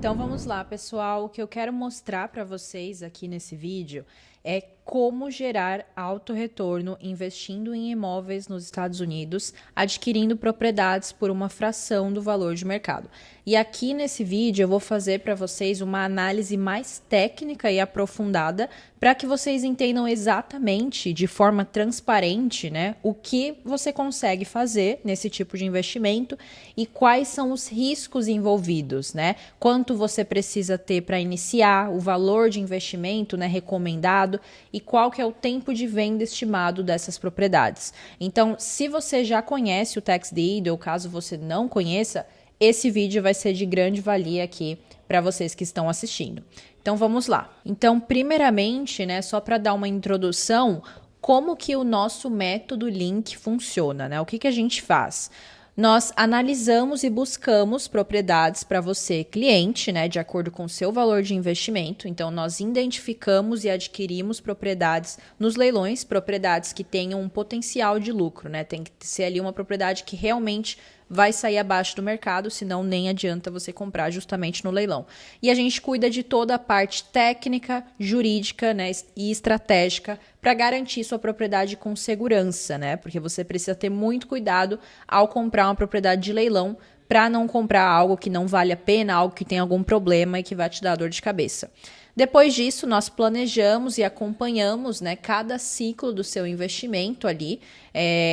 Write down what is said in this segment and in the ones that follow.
Então vamos lá, pessoal. O que eu quero mostrar para vocês aqui nesse vídeo é como gerar alto retorno investindo em imóveis nos Estados Unidos, adquirindo propriedades por uma fração do valor de mercado. E aqui nesse vídeo eu vou fazer para vocês uma análise mais técnica e aprofundada para que vocês entendam exatamente, de forma transparente, né, o que você consegue fazer nesse tipo de investimento e quais são os riscos envolvidos, né? Quanto você precisa ter para iniciar, o valor de investimento, né, recomendado e qual que é o tempo de venda estimado dessas propriedades. Então, se você já conhece o Tax Deed ou caso você não conheça, esse vídeo vai ser de grande valia aqui para vocês que estão assistindo. Então, vamos lá. Então, primeiramente, né, só para dar uma introdução, como que o nosso método Link funciona, né? O que a gente faz? Nós analisamos e buscamos propriedades para você, cliente, né, de acordo com o seu valor de investimento. Então, nós identificamos e adquirimos propriedades nos leilões, propriedades que tenham um potencial de lucro, né? Tem que ser ali uma propriedade que realmente vai sair abaixo do mercado, senão nem adianta você comprar justamente no leilão. E a gente cuida de toda a parte técnica, jurídica, né, e estratégica para garantir sua propriedade com segurança, né? Porque você precisa ter muito cuidado ao comprar uma propriedade de leilão para não comprar algo que não vale a pena, algo que tem algum problema e que vai te dar dor de cabeça. Depois disso, nós planejamos e acompanhamos, né, cada ciclo do seu investimento ali.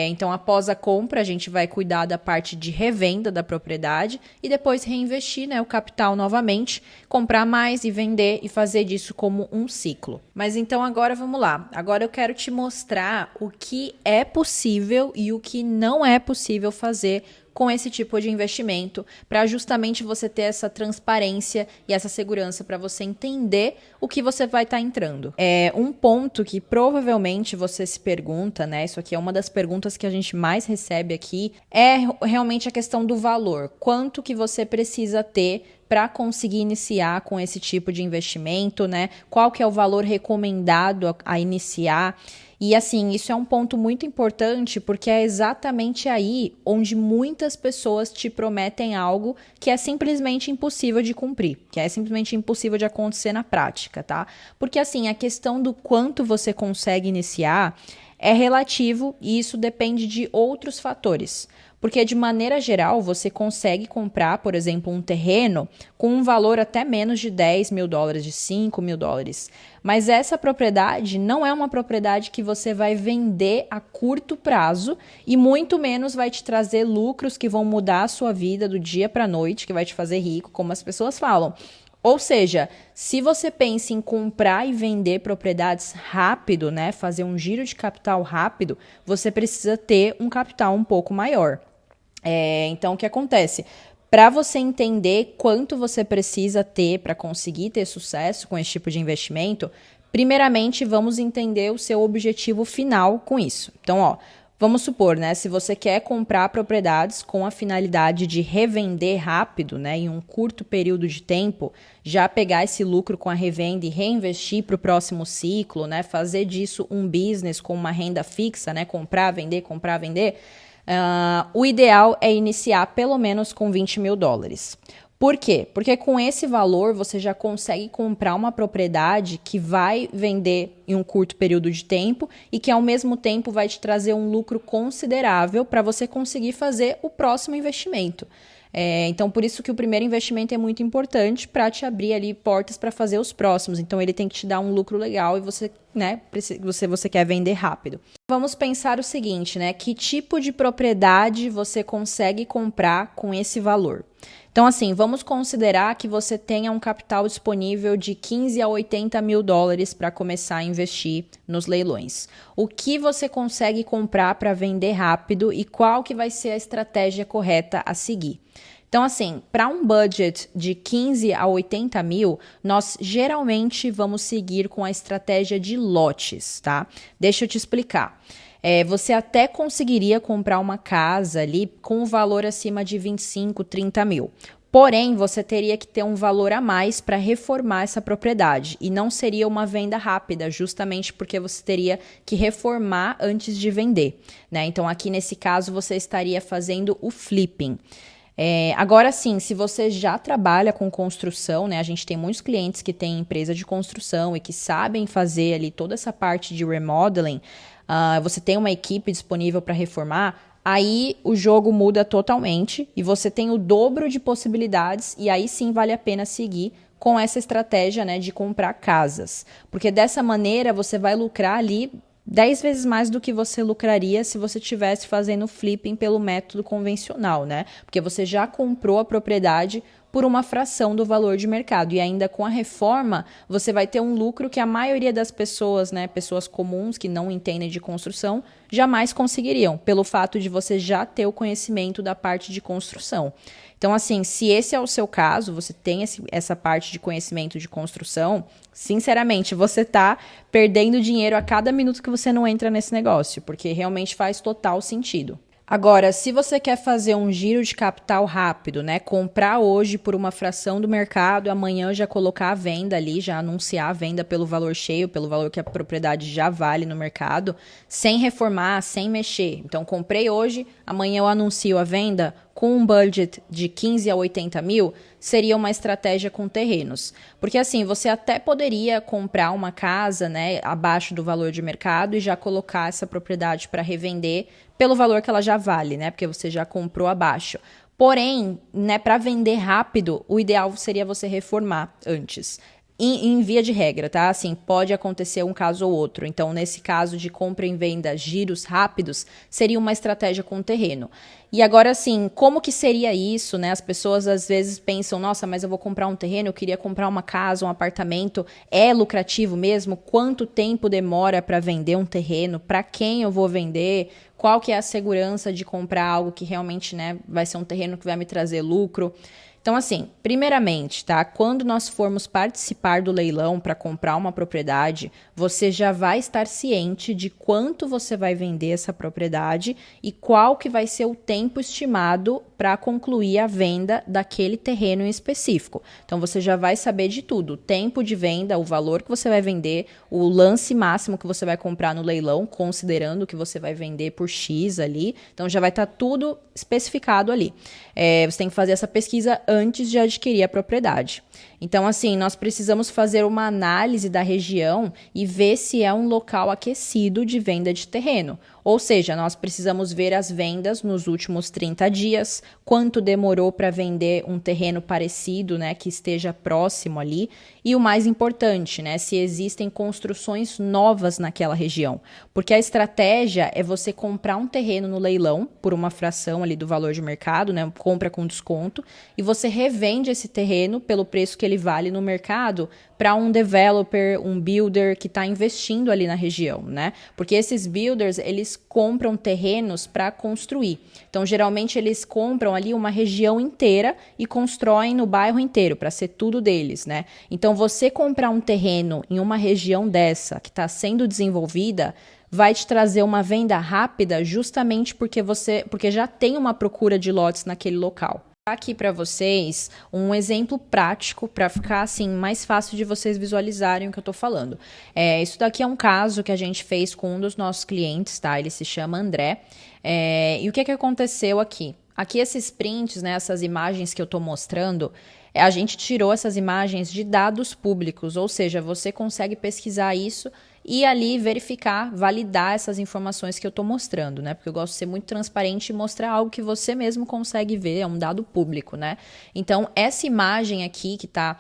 Então, após a compra, a gente vai cuidar da parte de revenda da propriedade e depois reinvestir, né, o capital novamente, comprar mais e vender e fazer disso como um ciclo. Mas então agora vamos lá. Agora eu quero te mostrar o que é possível e o que não é possível fazer com esse tipo de investimento, para justamente você ter essa transparência e essa segurança para você entender o que você vai estar entrando. Um ponto que provavelmente você se pergunta, né? Isso aqui é uma das perguntas que a gente mais recebe aqui, é realmente a questão do valor. Quanto que você precisa ter para conseguir iniciar com esse tipo de investimento, né? Qual que é o valor recomendado a iniciar? E assim, isso é um ponto muito importante porque é exatamente aí onde muitas pessoas te prometem algo que é simplesmente impossível de cumprir, que é simplesmente impossível de acontecer na prática, tá? Porque assim, a questão do quanto você consegue iniciar é relativo e isso depende de outros fatores. Porque, de maneira geral, você consegue comprar, por exemplo, um terreno com um valor até menos de 10 mil dólares, de 5 mil dólares. Mas essa propriedade não é uma propriedade que você vai vender a curto prazo e muito menos vai te trazer lucros que vão mudar a sua vida do dia para a noite, que vai te fazer rico, como as pessoas falam. Ou seja, se você pensa em comprar e vender propriedades rápido, né, fazer um giro de capital rápido, você precisa ter um capital um pouco maior. Então, o que acontece? Para você entender quanto você precisa ter para conseguir ter sucesso com esse tipo de investimento, primeiramente vamos entender o seu objetivo final com isso. Então, vamos supor, né, se você quer comprar propriedades com a finalidade de revender rápido, né, em um curto período de tempo, já pegar esse lucro com a revenda e reinvestir para o próximo ciclo, né, fazer disso um business com uma renda fixa, né, comprar, vender, o ideal é iniciar pelo menos com 20 mil dólares. Por quê? Porque com esse valor você já consegue comprar uma propriedade que vai vender em um curto período de tempo e que ao mesmo tempo vai te trazer um lucro considerável para você conseguir fazer o próximo investimento. Então, por isso que o primeiro investimento é muito importante para te abrir ali portas para fazer os próximos. Então, ele tem que te dar um lucro legal e você, né, você quer vender rápido. Vamos pensar o seguinte, né? Que tipo de propriedade você consegue comprar com esse valor? Então, assim, vamos considerar que você tenha um capital disponível de 15 a 80 mil dólares para começar a investir nos leilões. O que você consegue comprar para vender rápido e qual que vai ser a estratégia correta a seguir? Então, assim, para um budget de 15 a 80 mil, nós geralmente vamos seguir com a estratégia de lotes, tá? Deixa eu te explicar. Você até conseguiria comprar uma casa ali com um valor acima de 25, 30 mil. Porém, você teria que ter um valor a mais para reformar essa propriedade e não seria uma venda rápida, justamente porque você teria que reformar antes de vender, né? Então, aqui nesse caso, você estaria fazendo o flipping. Agora sim, se você já trabalha com construção, né? A gente tem muitos clientes que têm empresa de construção e que sabem fazer ali toda essa parte de remodeling. Você tem uma equipe disponível para reformar, aí o jogo muda totalmente e você tem o dobro de possibilidades e aí sim vale a pena seguir com essa estratégia, né, de comprar casas. Porque dessa maneira você vai lucrar ali 10 vezes mais do que você lucraria se você estivesse fazendo flipping pelo método convencional, né? Porque você já comprou a propriedade por uma fração do valor de mercado. E ainda com a reforma, você vai ter um lucro que a maioria das pessoas, né, pessoas comuns que não entendem de construção, jamais conseguiriam, pelo fato de você já ter o conhecimento da parte de construção. Então, assim, se esse é o seu caso, você tem essa parte de conhecimento de construção, sinceramente, você está perdendo dinheiro a cada minuto que você não entra nesse negócio, porque realmente faz total sentido. Agora, se você quer fazer um giro de capital rápido, né, comprar hoje por uma fração do mercado, amanhã já colocar a venda ali, já anunciar a venda pelo valor cheio, pelo valor que a propriedade já vale no mercado, sem reformar, sem mexer. Então, comprei hoje, amanhã eu anuncio a venda com um budget de 15 a 80 mil, seria uma estratégia com terrenos. Porque assim, você até poderia comprar uma casa, né, abaixo do valor de mercado e já colocar essa propriedade para revender pelo valor que ela já vale, né? Porque você já comprou abaixo. Porém, né, para vender rápido, o ideal seria você reformar antes. Em via de regra, tá? Assim, pode acontecer um caso ou outro. Então, nesse caso de compra e venda, giros rápidos, seria uma estratégia com terreno. E agora, assim, como que seria isso, né? As pessoas às vezes pensam, nossa, mas eu vou comprar um terreno, eu queria comprar uma casa, um apartamento. É lucrativo mesmo? Quanto tempo demora para vender um terreno? Para quem eu vou vender? Qual que é a segurança de comprar algo que realmente, né, vai ser um terreno que vai me trazer lucro? Então, assim, primeiramente, tá? Quando nós formos participar do leilão para comprar uma propriedade, você já vai estar ciente de quanto você vai vender essa propriedade e qual que vai ser o tempo estimado para concluir a venda daquele terreno em específico. Então, você já vai saber de tudo: o tempo de venda, o valor que você vai vender, o lance máximo que você vai comprar no leilão, considerando que você vai vender por X ali. Então, já vai estar tudo especificado ali. Você tem que fazer essa pesquisa antes de adquirir a propriedade. Então, assim, nós precisamos fazer uma análise da região e ver se é um local aquecido de venda de terreno. Ou seja, nós precisamos ver as vendas nos últimos 30 dias, quanto demorou para vender um terreno parecido, né, que esteja próximo ali. E o mais importante, né, se existem construções novas naquela região. Porque a estratégia é você comprar um terreno no leilão por uma fração ali do valor de mercado, né, compra com desconto, e você revende esse terreno pelo preço que ele vale no mercado para um developer, um builder que está investindo ali na região, né? Porque esses builders, eles compram terrenos para construir. Então, geralmente, eles compram ali uma região inteira e constroem no bairro inteiro, para ser tudo deles, né? Então, você comprar um terreno em uma região dessa que está sendo desenvolvida vai te trazer uma venda rápida justamente porque já tem uma procura de lotes naquele local. Aqui para vocês um exemplo prático para ficar assim mais fácil de vocês visualizarem o que eu estou falando. Isso daqui é um caso que a gente fez com um dos nossos clientes, tá? Ele se chama André. E o que aconteceu aqui? Aqui esses prints, né, essas imagens que eu estou mostrando, a gente tirou essas imagens de dados públicos, ou seja, você consegue pesquisar isso e ali verificar, validar essas informações que eu estou mostrando, né? Porque eu gosto de ser muito transparente e mostrar algo que você mesmo consegue ver, é um dado público, né? Então, essa imagem aqui que está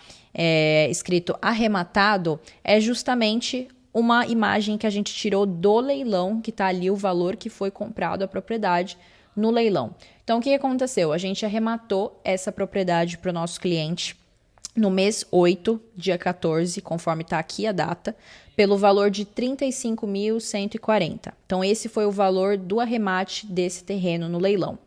escrito arrematado é justamente uma imagem que a gente tirou do leilão, que está ali o valor que foi comprado a propriedade no leilão. Então, o que aconteceu? A gente arrematou essa propriedade para o nosso cliente no mês 8, dia 14, conforme está aqui a data, pelo valor de R$ 35.140. Então, esse foi o valor do arremate desse terreno no leilão.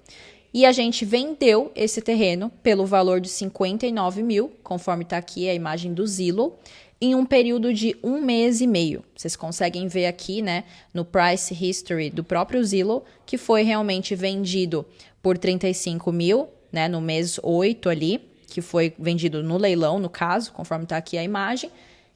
E a gente vendeu esse terreno pelo valor de 59 mil, conforme está aqui a imagem do Zillow, em um período de 1 mês e meio. Vocês conseguem ver aqui, né, no Price History do próprio Zillow, que foi realmente vendido por 35 mil, né, no mês 8 ali, que foi vendido no leilão, no caso, conforme está aqui a imagem,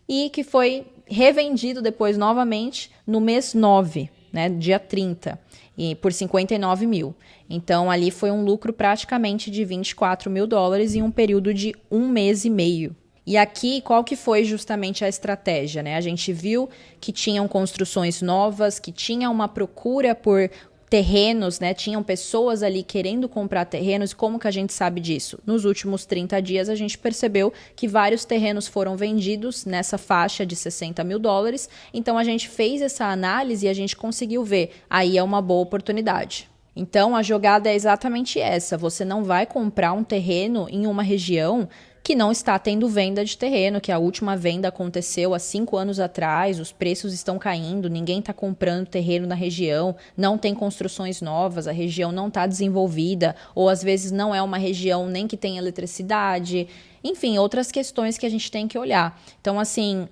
e que foi revendido depois novamente no mês 9, né, dia 30. e por 59 mil. Então, ali foi um lucro praticamente de 24 mil dólares em um período de 1 mês e meio. E aqui, qual que foi justamente a estratégia, né? A gente viu que tinham construções novas, que tinha uma procura por terrenos, né? Tinham pessoas ali querendo comprar terrenos. Como que a gente sabe disso? Nos últimos 30 dias, a gente percebeu que vários terrenos foram vendidos nessa faixa de 60 mil dólares. Então, a gente fez essa análise e a gente conseguiu ver. Aí é uma boa oportunidade. Então, a jogada é exatamente essa. Você não vai comprar um terreno em uma região que não está tendo venda de terreno, que a última venda aconteceu há 5 anos atrás, os preços estão caindo, ninguém está comprando terreno na região, não tem construções novas, a região não está desenvolvida, ou às vezes não é uma região nem que tem eletricidade, enfim, outras questões que a gente tem que olhar. Então, assim,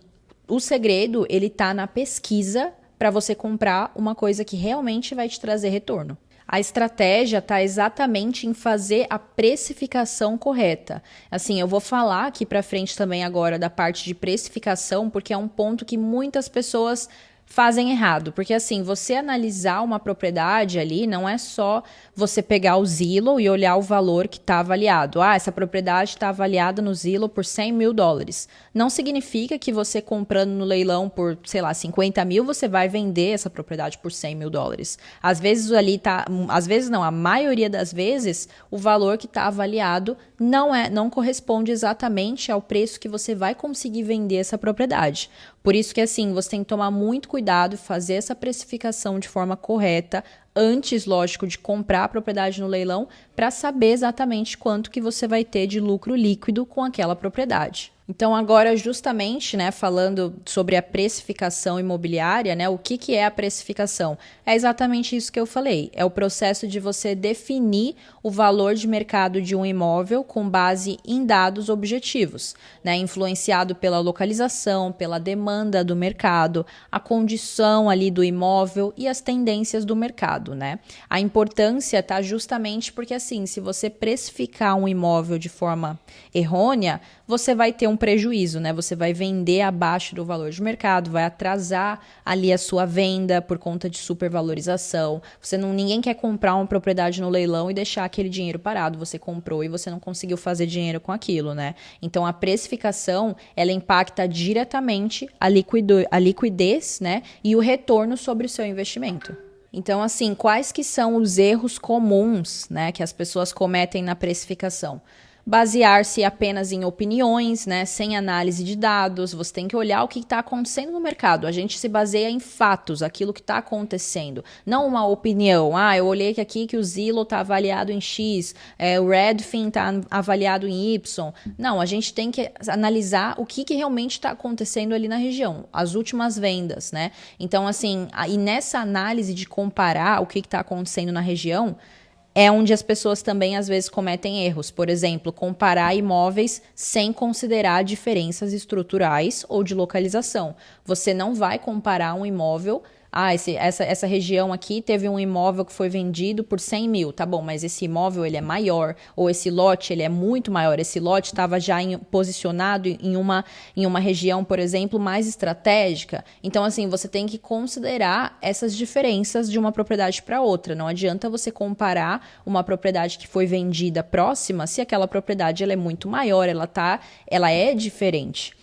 o segredo, ele está na pesquisa para você comprar uma coisa que realmente vai te trazer retorno. A estratégia está exatamente em fazer a precificação correta. Assim, eu vou falar aqui para frente também agora da parte de precificação, porque é um ponto que muitas pessoas fazem errado, porque assim, você analisar uma propriedade ali não é só você pegar o Zillow e olhar o valor que está avaliado. Ah, essa propriedade está avaliada no Zillow por 100 mil dólares. Não significa que você comprando no leilão por, sei lá, 50 mil, você vai vender essa propriedade por 100 mil dólares. Às vezes ali tá, às vezes não, a maioria das vezes, o valor que está avaliado não corresponde exatamente ao preço que você vai conseguir vender essa propriedade. Por isso que assim, você tem que tomar muito cuidado e fazer essa precificação de forma correta, antes, lógico, de comprar a propriedade no leilão, para saber exatamente quanto que você vai ter de lucro líquido com aquela propriedade. Então, agora, justamente, né, falando sobre a precificação imobiliária, né, o que é a precificação? É exatamente isso que eu falei. É o processo de você definir o valor de mercado de um imóvel com base em dados objetivos, né, influenciado pela localização, pela demanda do mercado, a condição ali do imóvel e as tendências do mercado, né? A importância está justamente porque, assim, se você precificar um imóvel de forma errônea, você vai ter um prejuízo, né? Você vai vender abaixo do valor de mercado, vai atrasar ali a sua venda por conta de supervalorização. Ninguém quer comprar uma propriedade no leilão e deixar aquele dinheiro parado. Você comprou e você não conseguiu fazer dinheiro com aquilo, né? Então, a precificação, ela impacta diretamente a liquidez, né? E o retorno sobre o seu investimento. Então, assim, quais que são os erros comuns, né, que as pessoas cometem na precificação? Basear-se apenas em opiniões, né, sem análise de dados. Você tem que olhar o que está acontecendo no mercado. A gente se baseia em fatos, aquilo que está acontecendo, não uma opinião. Ah, eu olhei aqui que o Zillow está avaliado em X, o Redfin está avaliado em Y. Não, a gente tem que analisar o que realmente está acontecendo ali na região, as últimas vendas, né? Então, assim, e nessa análise de comparar o que está acontecendo na região, é onde as pessoas também às vezes cometem erros. Por exemplo, comparar imóveis sem considerar diferenças estruturais ou de localização. Você não vai comparar um imóvel. Ah, essa região aqui teve um imóvel que foi vendido por 100 mil, tá bom, mas esse imóvel ele é maior, ou esse lote ele é muito maior, esse lote estava já posicionado em uma região, por exemplo, mais estratégica. Então, assim, você tem que considerar essas diferenças de uma propriedade para outra. Não adianta você comparar uma propriedade que foi vendida próxima se aquela propriedade ela é muito maior, ela é diferente.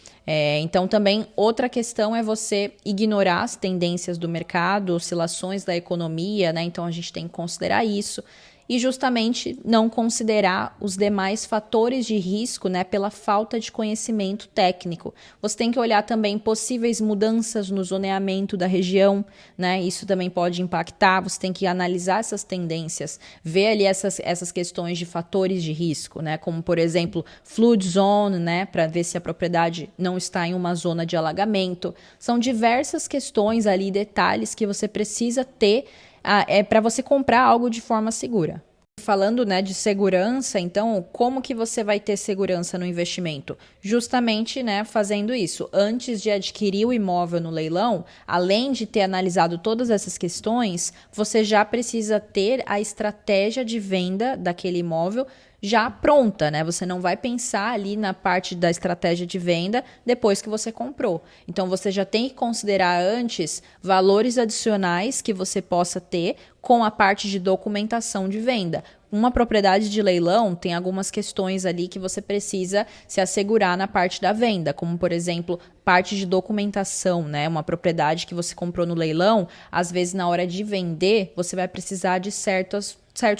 Então, também, outra questão é você ignorar as tendências do mercado, oscilações da economia, né? Então, a gente tem que considerar isso. E justamente não considerar os demais fatores de risco, né, pela falta de conhecimento técnico. Você tem que olhar também possíveis mudanças no zoneamento da região, né? Isso também pode impactar. Você tem que analisar essas tendências, ver ali essas questões de fatores de risco, né? Como, por exemplo, flood zone, né, para ver se a propriedade não está em uma zona de alagamento. São diversas questões ali, detalhes que você precisa ter para você comprar algo de forma segura. Falando, né, de segurança, então, como que você vai ter segurança no investimento? Justamente, né, fazendo isso. Antes de adquirir o imóvel no leilão, além de ter analisado todas essas questões, você já precisa ter a estratégia de venda daquele imóvel já pronta, né? Você não vai pensar ali na parte da estratégia de venda depois que você comprou. Então você já tem que considerar antes valores adicionais que você possa ter com a parte de documentação de venda. Uma propriedade de leilão tem algumas questões ali que você precisa se assegurar na parte da venda, como por exemplo, parte de documentação, né? Uma propriedade que você comprou no leilão, às vezes na hora de vender, você vai precisar de certos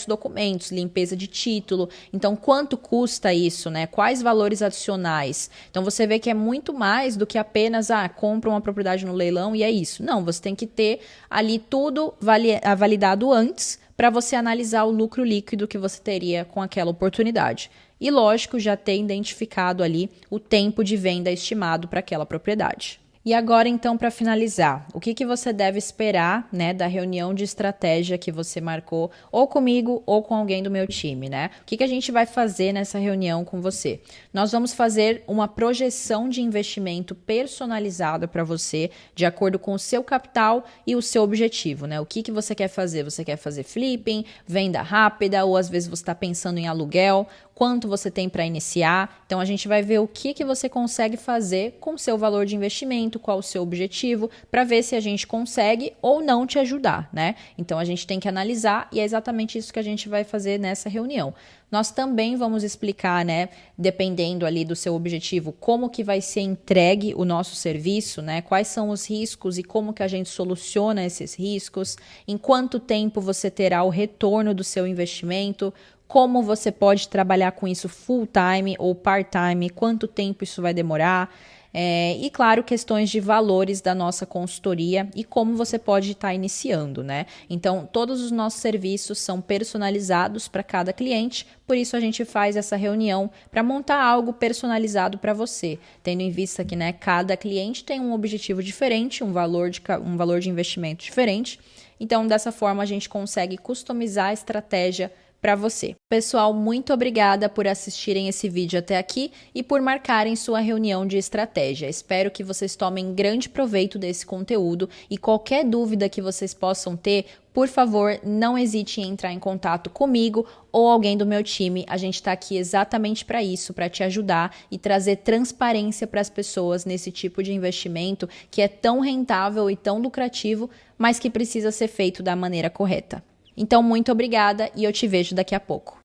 documentos, limpeza de título. Então, quanto custa isso, né? Quais valores adicionais? Então, você vê que é muito mais do que apenas, compra uma propriedade no leilão e é isso. Não, você tem que ter ali tudo validado antes para você analisar o lucro líquido que você teria com aquela oportunidade. E, lógico, já ter identificado ali o tempo de venda estimado para aquela propriedade. E agora, então, para finalizar, o que você deve esperar, né, da reunião de estratégia que você marcou, ou comigo ou com alguém do meu time, né? O que a gente vai fazer nessa reunião com você? Nós vamos fazer uma projeção de investimento personalizada para você, de acordo com o seu capital e o seu objetivo, né? O que você quer fazer? Você quer fazer flipping, venda rápida, ou às vezes você está pensando em aluguel? Quanto você tem para iniciar? Então, a gente vai ver o que você consegue fazer com o seu valor de investimento, qual o seu objetivo, para ver se a gente consegue ou não te ajudar, né? Então, a gente tem que analisar e é exatamente isso que a gente vai fazer nessa reunião. Nós também vamos explicar, né, dependendo ali do seu objetivo, como que vai ser entregue o nosso serviço, né? Quais são os riscos e como que a gente soluciona esses riscos, em quanto tempo você terá o retorno do seu investimento, como você pode trabalhar com isso full time ou part time, quanto tempo isso vai demorar, e claro, questões de valores da nossa consultoria e como você pode estar iniciando, né? Então, todos os nossos serviços são personalizados para cada cliente, por isso a gente faz essa reunião para montar algo personalizado para você, tendo em vista que, né, cada cliente tem um objetivo diferente, um valor de investimento diferente. Então, dessa forma, a gente consegue customizar a estratégia para você. Pessoal, muito obrigada por assistirem esse vídeo até aqui e por marcarem sua reunião de estratégia. Espero que vocês tomem grande proveito desse conteúdo e qualquer dúvida que vocês possam ter, por favor, não hesite em entrar em contato comigo ou alguém do meu time. A gente está aqui exatamente para isso, para te ajudar e trazer transparência para as pessoas nesse tipo de investimento que é tão rentável e tão lucrativo, mas que precisa ser feito da maneira correta. Então, muito obrigada e eu te vejo daqui a pouco.